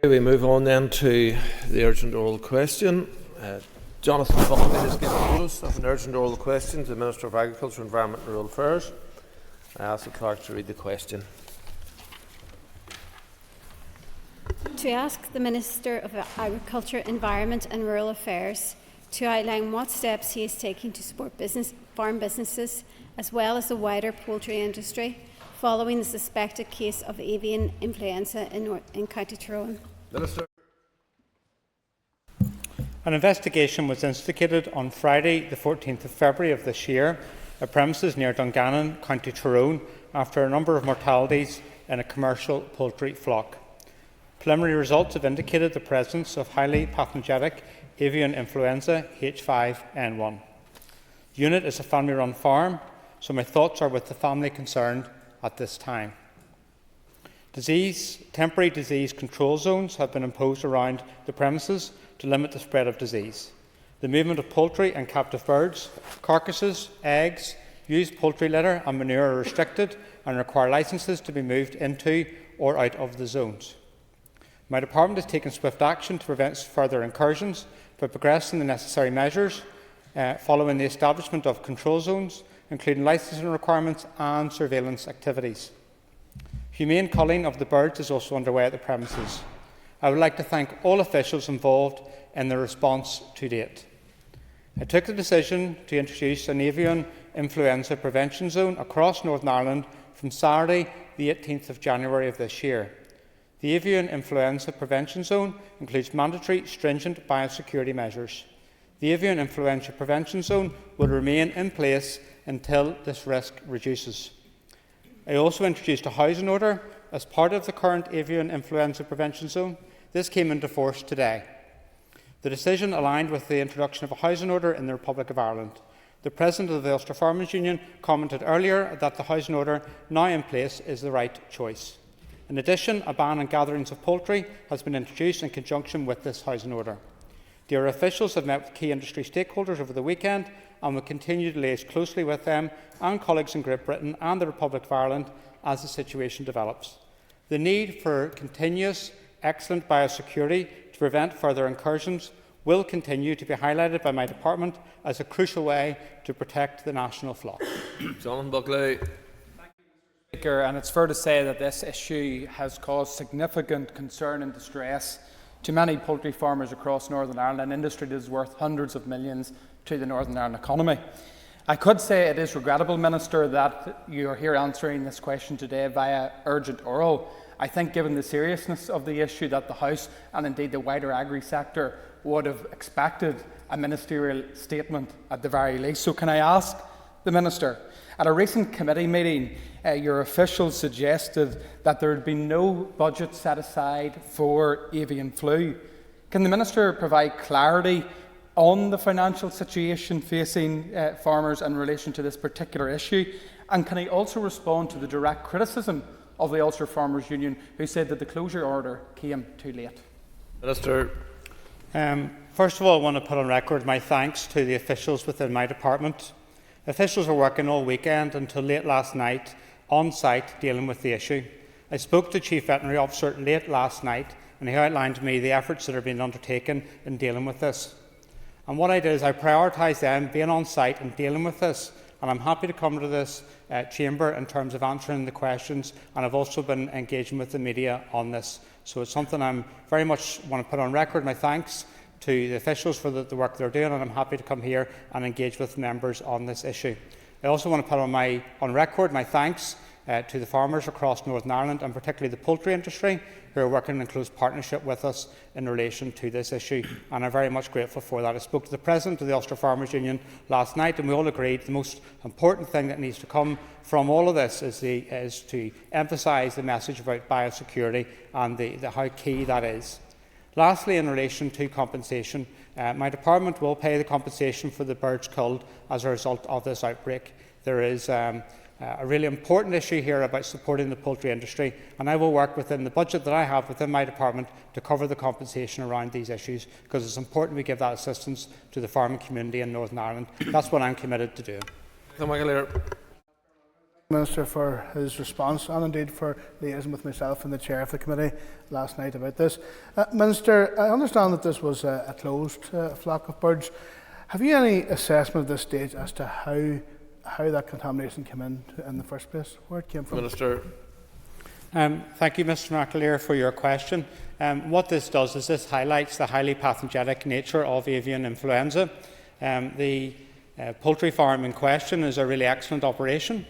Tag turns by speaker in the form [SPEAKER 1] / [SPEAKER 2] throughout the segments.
[SPEAKER 1] We move on then to the urgent oral question. Jonathan Buckley has given notice of an urgent oral question to the Minister of Agriculture, Environment and Rural Affairs. I ask the clerk to read the question.
[SPEAKER 2] To ask the Minister of Agriculture, Environment and Rural Affairs to outline what steps he is taking to support farm businesses as well as the wider poultry industry following the suspected case of avian influenza in County Tyrone.
[SPEAKER 1] Minister.
[SPEAKER 3] An investigation was instigated on Friday, the 14th of February of this year, at premises near Dungannon, County Tyrone, after a number of mortalities in a commercial poultry flock. Preliminary results have indicated the presence of highly pathogenic avian influenza H5N1. The unit is a family-run farm, so my thoughts are with the family concerned at this time. Temporary disease control zones have been imposed around the premises to limit the spread of disease. The movement of poultry and captive birds, carcasses, eggs, used poultry litter and manure are restricted and require licences to be moved into or out of the zones. My department has taken swift action to prevent further incursions by progressing the necessary measures following the establishment of control zones, including licensing requirements and surveillance activities. Humane culling of the birds is also underway at the premises. I would like to thank all officials involved in the response to date. I took the decision to introduce an avian influenza prevention zone across Northern Ireland from Saturday, the 18th of January of this year. The avian influenza prevention zone includes mandatory stringent biosecurity measures. The avian influenza prevention zone will remain in place until this risk reduces. I also introduced a housing order as part of the current avian influenza prevention zone. This came into force today. The decision aligned with the introduction of a housing order in the Republic of Ireland. The President of the Ulster Farmers Union commented earlier that the housing order now in place is the right choice. In addition, a ban on gatherings of poultry has been introduced in conjunction with this housing order. Dear officials have met with key industry stakeholders over the weekend and will continue to liaise closely with them and colleagues in Great Britain and the Republic of Ireland as the situation develops. The need for continuous, excellent biosecurity to prevent further incursions will continue to be highlighted by my department as a crucial way to protect the national flock.
[SPEAKER 1] Jonathan Buckley.
[SPEAKER 4] Speaker, and it's fair to say that this issue has caused significant concern and distress to many poultry farmers across Northern Ireland, an industry that is worth hundreds of millions to the Northern Ireland economy. I could say it is regrettable, Minister, that you are here answering this question today via urgent oral. I think given the seriousness of the issue that the House and indeed the wider agri-sector would have expected a ministerial statement at the very least. So can I ask the Minister, at a recent committee meeting, your officials suggested that there had been no budget set aside for avian flu. Can the Minister provide clarity on the financial situation facing farmers in relation to this particular issue? And can he also respond to the direct criticism of the Ulster Farmers Union, who said that the closure order came too late?
[SPEAKER 1] Minister.
[SPEAKER 3] First of all, I want to put on record my thanks to the officials within my department. Officials were working all weekend until late last night on site dealing with the issue. I spoke to Chief Veterinary Officer late last night and he outlined to me the efforts that are being undertaken in dealing with this. And what I did is I prioritised them being on site and dealing with this, and I'm happy to come to this chamber in terms of answering the questions, and I've also been engaging with the media on this. So it's something I'm very much want to put on record my thanks to the officials for the work they're doing, and I'm happy to come here and engage with members on this issue. I also want to put on record my thanks to the farmers across Northern Ireland, and particularly the poultry industry, who are working in close partnership with us in relation to this issue, and I'm very much grateful for that. I spoke to the President of the Ulster Farmers Union last night, and we all agreed the most important thing that needs to come from all of this is to emphasise the message about biosecurity and how key that is. Lastly, in relation to compensation, my department will pay the compensation for the birds culled as a result of this outbreak. There is a really important issue here about supporting the poultry industry, and I will work within the budget that I have within my department to cover the compensation around these issues, because it's important we give that assistance to the farming community in Northern Ireland. That's what I'm committed to doing.
[SPEAKER 5] Minister for his response and indeed for liaising with myself and the chair of the committee last night about this. Minister, I understand that this was a closed flock of birds. Have you any assessment at this stage as to how that contamination came in the first place, where it came from?
[SPEAKER 1] Minister.
[SPEAKER 3] Thank you, Mr McAleer, for your question. What this does is this highlights the highly pathogenic nature of avian influenza. The poultry farm in question is a really excellent operation,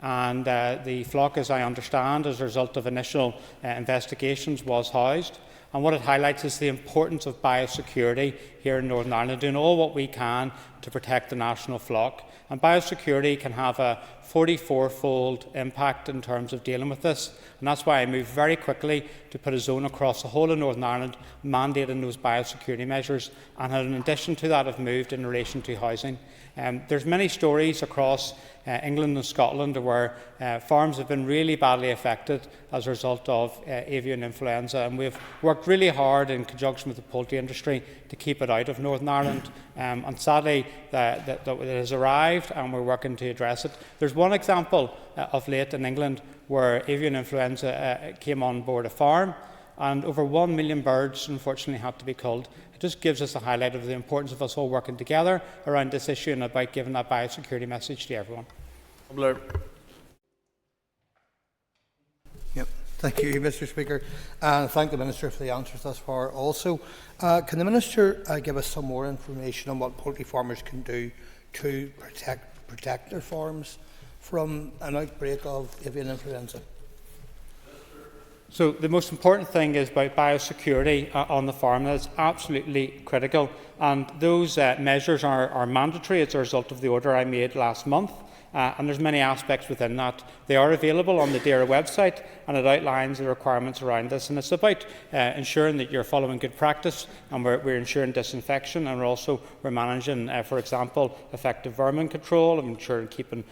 [SPEAKER 3] and the flock, as I understand, as a result of initial investigations, was housed. And what it highlights is the importance of biosecurity here in Northern Ireland, doing all what we can to protect the national flock. And biosecurity can have a 44-fold impact in terms of dealing with this. And that's why I moved very quickly to put a zone across the whole of Northern Ireland mandating those biosecurity measures. And in addition to that, I've moved in relation to housing. There's many stories across England and Scotland where farms have been really badly affected as a result of avian influenza, and we've worked really hard in conjunction with the poultry industry to keep it out of Northern Ireland. And sadly, that it has arrived, and we're working to address it. There's one example of late in England where avian influenza came on board a farm, and over 1 million birds unfortunately had to be culled. It just gives us a highlight of the importance of us all working together around this issue and about giving that biosecurity message to everyone.
[SPEAKER 1] Blair.
[SPEAKER 6] Thank you, Mr Speaker, and thank the Minister for the answers thus far. Also, can the Minister give us some more information on what poultry farmers can do to protect their farms from an outbreak of avian influenza?
[SPEAKER 3] So the most important thing is about biosecurity on the farm. That's absolutely critical, and those measures are mandatory as a result of the order I made last month. And there's many aspects within that. They are available on the DAERA website, and it outlines the requirements around this. And it's about ensuring that you're following good practice, and we're ensuring disinfection, and we're managing, for example, effective vermin control, and ensuring keeping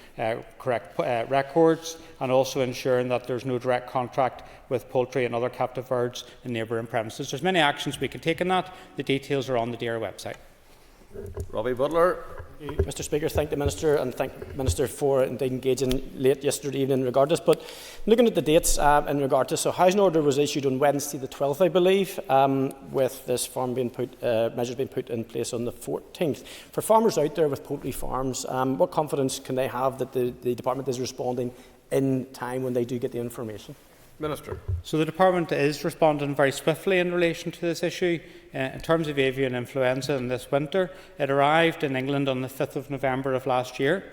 [SPEAKER 3] correct records, and also ensuring that there's no direct contact with poultry and other captive birds in neighbouring premises. There's many actions we can take in that. The details are on the DAERA website.
[SPEAKER 1] Robbie Butler.
[SPEAKER 7] Mr Speaker, thank the Minister, and thank the Minister for indeed engaging late yesterday evening in regard to this. But looking at the dates in regard to this, so housing order was issued on Wednesday the 12th, I believe, with this farm being measures being put in place on the 14th. For farmers out there with poultry farms, what confidence can they have that the Department is responding in time when they do get the information?
[SPEAKER 1] Minister.
[SPEAKER 3] So the Department is responding very swiftly in relation to this issue. In terms of avian influenza in this winter, it arrived in England on the 5th of November of last year.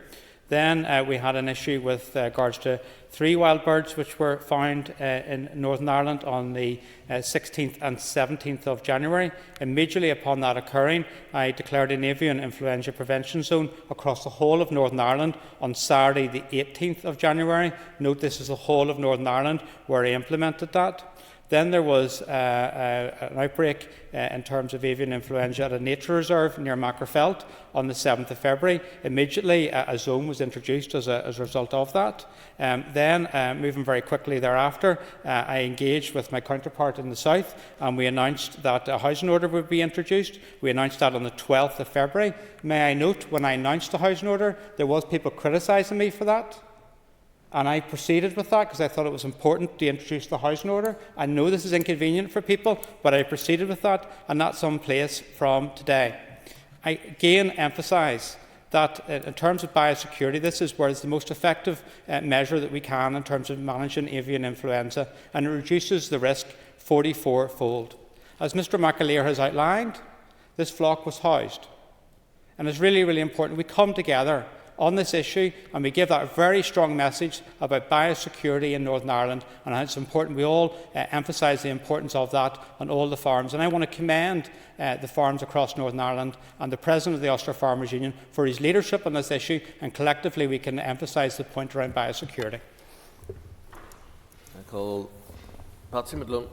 [SPEAKER 3] Then we had an issue with regards to 3 wild birds which were found in Northern Ireland on the 16th and 17th of January. Immediately upon that occurring, I declared an avian influenza prevention zone across the whole of Northern Ireland on Saturday the 18th of January. Note this is the whole of Northern Ireland where I implemented that. Then there was an outbreak in terms of avian influenza at a nature reserve near Macrofelt on the 7th of February. Immediately a zone was introduced as a result of that. Then, moving very quickly thereafter, I engaged with my counterpart in the south, and we announced that a housing order would be introduced. We announced that on the 12th of February. May I note, when I announced the housing order, there was people criticising me for that. And I proceeded with that because I thought it was important to introduce the housing order. I know this is inconvenient for people, but I proceeded with that, and that's in place from today. I again emphasise that in terms of biosecurity, this is where it's the most effective measure that we can in terms of managing avian influenza, and it reduces the risk 44-fold. As Mr McAleer has outlined, this flock was housed. And it's really, really important we come together on this issue, and we give that very strong message about biosecurity in Northern Ireland, and it's important we all emphasise the importance of that on all the farms. And I want to commend the farms across Northern Ireland and the President of the Ulster Farmers Union for his leadership on this issue, and collectively we can emphasise the point around biosecurity.
[SPEAKER 1] I call Patsy McLone.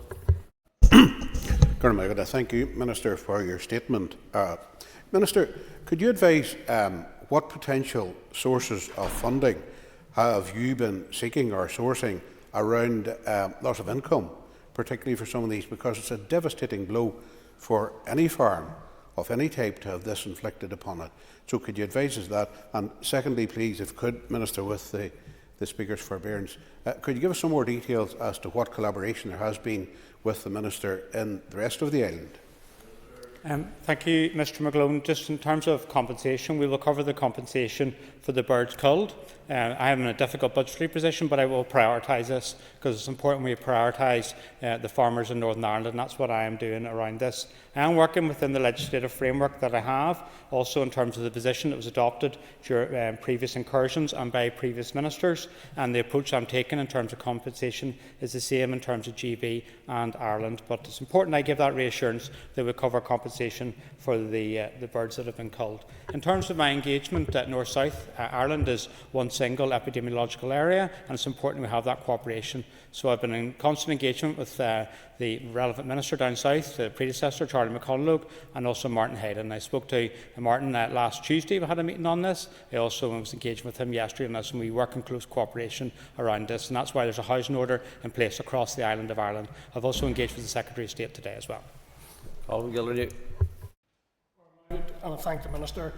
[SPEAKER 8] Thank you, Minister, for your statement. Minister, could you advise what potential sources of funding have you been seeking or sourcing around loss of income, particularly for some of these, because it's a devastating blow for any farm of any type to have this inflicted upon it. So could you advise us that? And secondly, please, if you could, Minister, with the the Speaker's forbearance. Could you give us some more details as to what collaboration there has been with the Minister in the rest of the island?
[SPEAKER 3] Thank you, Mr McGlone. Just in terms of compensation, we will cover the compensation for the birds culled. I am in a difficult budgetary position, but I will prioritise this because it's important we prioritise the farmers in Northern Ireland, and that's what I am doing around this. I am working within the legislative framework that I have, also in terms of the position that was adopted during previous incursions and by previous ministers, and the approach I'm taking in terms of compensation is the same in terms of GB and Ireland. But it's important I give that reassurance that we cover compensation for the birds that have been culled. In terms of my engagement at North-South, Ireland is one single epidemiological area, and it's important we have that cooperation. So I've been in constant engagement with the relevant minister down south, the predecessor, Charlie McConalogue, and also Martin Hayden. I spoke to Martin last Tuesday. We had a meeting on this. I also was engaged with him yesterday on this, and we work in close cooperation around this. And that's why there's a housing order in place across the island of Ireland. I've also engaged with the Secretary of State today as well.
[SPEAKER 1] Colin Gilligan.
[SPEAKER 9] And I thank the Minister,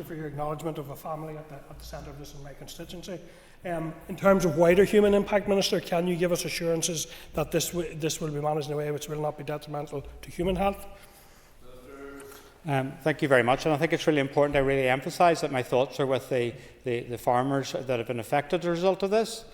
[SPEAKER 9] for your acknowledgement of a family at the centre of this in my constituency. In terms of wider human impact, Minister, can you give us assurances that this will be managed in a way which will not be detrimental to human health?
[SPEAKER 3] Thank you very much, and I think it's really important I really emphasise that my thoughts are with the farmers that have been affected as a result of this.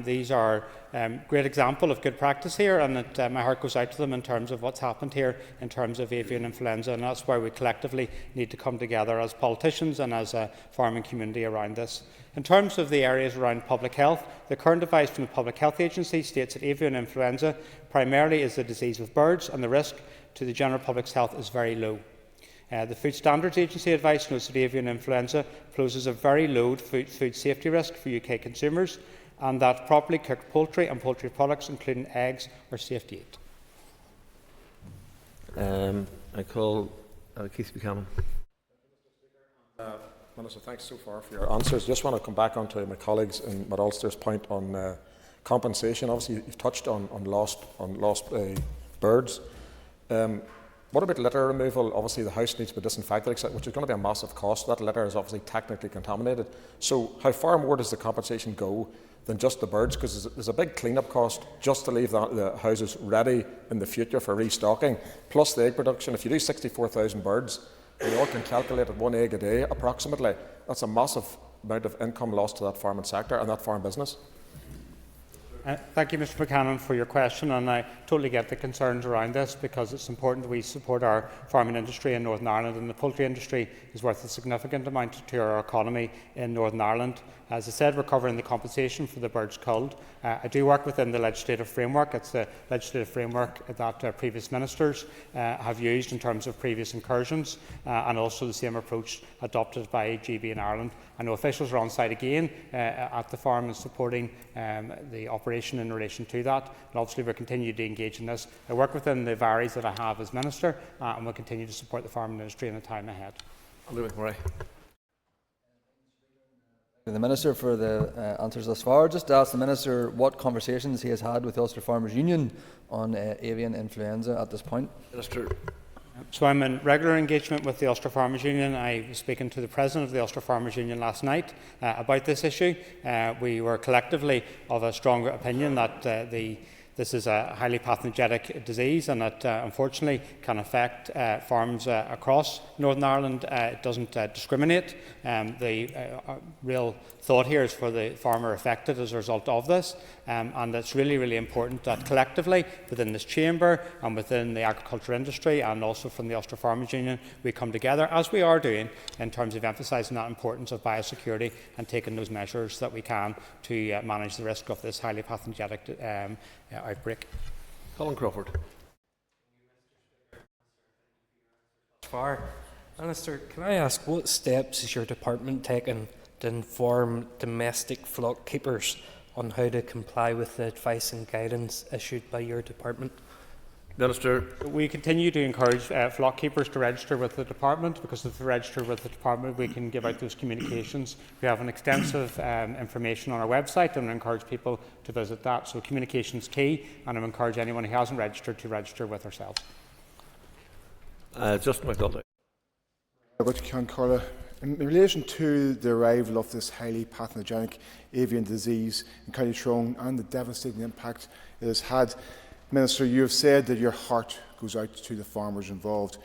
[SPEAKER 3] These are a great example of good practice here, and my heart goes out to them in terms of what's happened here in terms of avian influenza, and that's why we collectively need to come together as politicians and as a farming community around this. In terms of the areas around public health, the current advice from the Public Health Agency states that avian influenza primarily is a disease of birds, and the risk to the general public's health is very low. The Food Standards Agency advice notes that avian influenza poses a very low food safety risk for UK consumers, and that properly cooked poultry and poultry products, including eggs, are safe to eat.
[SPEAKER 1] I call Keith Buchanan.
[SPEAKER 10] Minister, thanks so far for your answers. Just want to come back onto my colleagues and Matt Ulster's point on compensation. Obviously, you've touched on lost birds. What about litter removal? Obviously, the house needs to be disinfected, which is going to be a massive cost. That litter is obviously technically contaminated. So, how far more does the compensation go than just the birds? Because there's a big clean-up cost just to leave the houses ready in the future for restocking, plus the egg production. If you do 64,000 birds, we all can calculate at 1 egg a day approximately. That's a massive amount of income lost to that farming sector and that farm business.
[SPEAKER 3] Thank you, Mr Buchanan, for your question, and I totally get the concerns around this because it's important that we support our farming industry in Northern Ireland, and the poultry industry is worth a significant amount to our economy in Northern Ireland. As I said, we're covering the compensation for the birds culled. I do work within the legislative framework. It's the legislative framework that previous ministers have used in terms of previous incursions, and also the same approach adopted by GB in Ireland. I know officials are on site again at the farm and supporting the operation in relation to that. And obviously, we'll continue to engage in this. I work within the varies that I have as Minister, and will continue to support the farming industry in the time ahead.
[SPEAKER 1] Louis Murray.
[SPEAKER 11] The Minister for the answers thus far. Just to ask the Minister what conversations he has had with the Ulster Farmers Union on avian influenza at this point.
[SPEAKER 1] Minister.
[SPEAKER 3] So I'm in regular engagement with the Ulster Farmers Union. I was speaking to the President of the Ulster Farmers Union last night about this issue. We were collectively of a strong opinion that this is a highly pathogenic disease, and it unfortunately can affect farms across Northern Ireland. It doesn't discriminate. The real thought here is for the farmer affected as a result of this, and it's really, really important that collectively within this chamber and within the agriculture industry and also from the Ulster Farmers Union we come together, as we are doing, in terms of emphasising that importance of biosecurity and taking those measures that we can to manage the risk of this highly pathogenic outbreak.
[SPEAKER 1] Colin Crawford.
[SPEAKER 12] Minister, can I ask what steps is your department taking to inform domestic flock keepers on how to comply with the advice and guidance issued by your department?
[SPEAKER 1] Minister.
[SPEAKER 3] We continue to encourage flock keepers to register with the department, because if they register with the department we can give out those communications. We have an extensive information on our website, and I encourage people to visit that. So communication is key, and I encourage anyone who hasn't registered to register with ourselves.
[SPEAKER 1] Justin McDonough.
[SPEAKER 13] In relation to the arrival of this highly pathogenic avian disease in County Tyrone and the devastating impact it has had, Minister, you have said that your heart goes out to the farmers involved.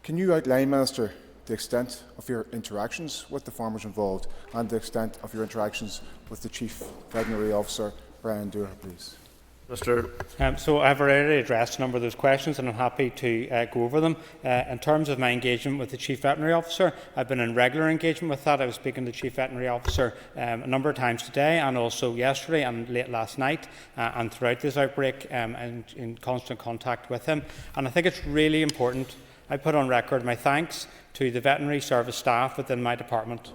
[SPEAKER 13] Can you outline, Minister, the extent of your interactions with the farmers involved and the extent of your interactions with the Chief Veterinary Officer, Brian Muir, please?
[SPEAKER 1] Mr.
[SPEAKER 3] So I've already addressed a number of those questions and I'm happy to go over them. In terms of my engagement with the Chief Veterinary Officer, I've been in regular engagement with that. I was speaking to the Chief Veterinary Officer a number of times today and also yesterday and late last night and throughout this outbreak and in constant contact with him. And I think it's really important I put on record my thanks to the veterinary service staff within my department.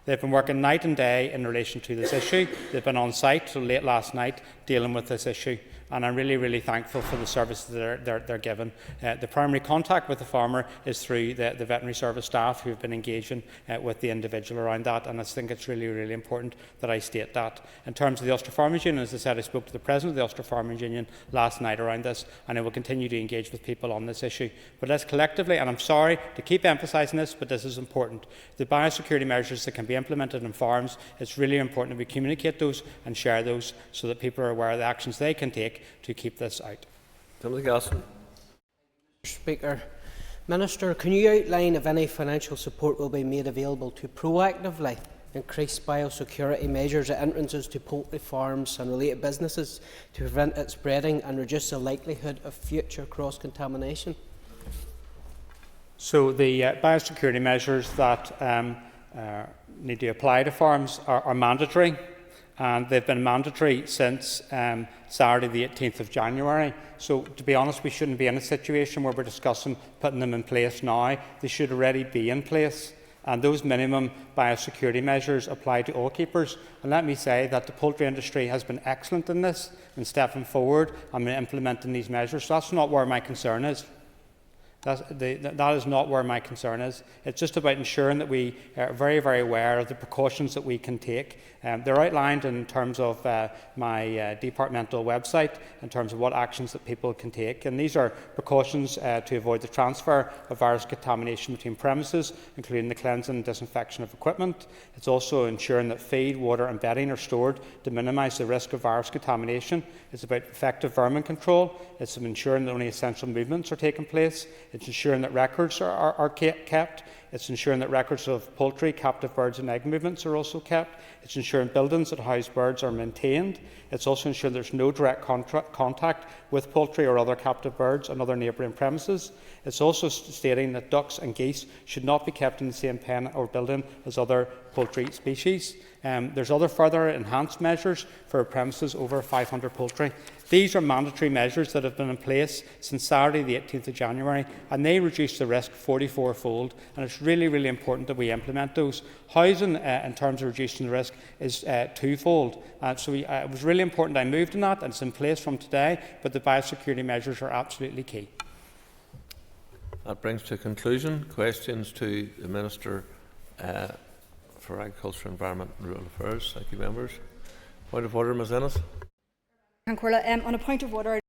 [SPEAKER 3] They've been working night and day in relation to this issue. They've been on site till late last night dealing with this issue. And I'm really, really thankful for the service that they're given. The primary contact with the farmer is through the veterinary service staff who have been engaging with the individual around that, and I think it's really, really important that I state that. In terms of the Ulster Farmers Union, as I said, I spoke to the President of the Ulster Farmers Union last night around this, and I will continue to engage with people on this issue. But let's collectively, and I'm sorry to keep emphasising this, but this is important, the biosecurity measures that can be implemented in farms, it's really important that we communicate those and share those so that people are aware of the actions they can take to keep this out.
[SPEAKER 1] Timothy Gasson.
[SPEAKER 14] Speaker, Minister, can you outline if any financial support will be made available to proactively increase biosecurity measures at entrances to poultry farms and related businesses to prevent it spreading and reduce the likelihood of future cross-contamination?
[SPEAKER 3] So the biosecurity measures that need to apply to farms are mandatory. And they've been mandatory since Saturday the 18th of January. So to be honest, we shouldn't be in a situation where we're discussing putting them in place now. They should already be in place. And those minimum biosecurity measures apply to all keepers. And let me say that the poultry industry has been excellent in this, in stepping forward and implementing these measures. So that's not where my concern is. That is not where my concern is. It's just about ensuring that we are very, very aware of the precautions that we can take. They're outlined in terms of my departmental website, in terms of what actions that people can take. And these are precautions to avoid the transfer of virus contamination between premises, including the cleansing and disinfection of equipment. It's also ensuring that feed, water and bedding are stored to minimise the risk of virus contamination. It's about effective vermin control. It's ensuring that only essential movements are taking place. It's ensuring that records are kept. It's ensuring that records of poultry, captive birds and egg movements are also kept. It's ensuring buildings that house birds are maintained. It's also ensuring there's no direct contact with poultry or other captive birds on other neighbouring premises. It's also stating that ducks and geese should not be kept in the same pen or building as other poultry species. There's other further enhanced measures for premises over 500 poultry. These are mandatory measures that have been in place since Saturday the 18th of January, and they reduce the risk 44-fold, and it's really, really important that we implement those. Housing, in terms of reducing the risk, is twofold. So it was really important I moved on that, and it's in place from today, but the biosecurity measures are absolutely key.
[SPEAKER 1] That brings to conclusion questions to the Minister for Agriculture, Environment and Rural Affairs. Thank you, members. Point of order, Ms Ennis.
[SPEAKER 15] On a point of order,